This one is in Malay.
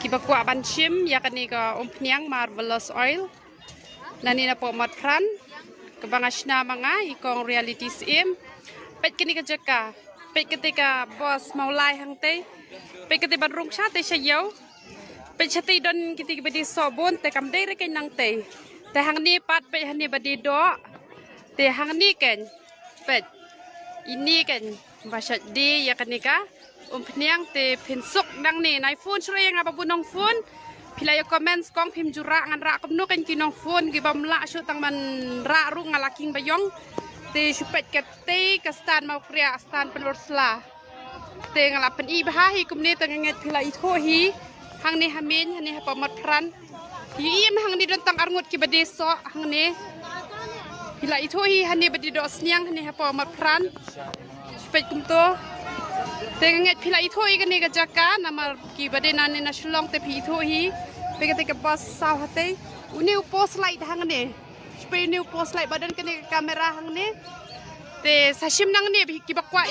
Kibakwa banchim yakni ka umpniang marvelous oil nani na po matpran kabangashna mga ikong reality sim pet kini ka jaka pet ketika bos maulai hangte pet ketika badrung chate sayaw pet chate don kiti badi sobon te kam dai rekin nang te hangni pat pet hani badi do te hangni ken pet ini ken basat di yakni ka umpniang te pinsuk nang ni nai phone sure yang apa punong phone pila yo comments kong pim jura ngan ra kom no kan kinong phone gi bam la shu tang man ra ru ngalaking bayong te supet ket te kastan mau kriya stan penursla te ngalapen i bahi kumni tang nget pila i tho hi hang ni hamin hani hapa mat pran yim hang ni don tang arngut ki bade so hang ni pila i tho hi hani bade do sniang hani hapa mat pran supet kum to Tenget pila itu ikan ni kejaka nama kibade nani nasulong te pi itu hi pegate ke bos saw hate uni upos light hang ni spray ni upos light badan kene kamera hang ni te sashim nang ni kibakwa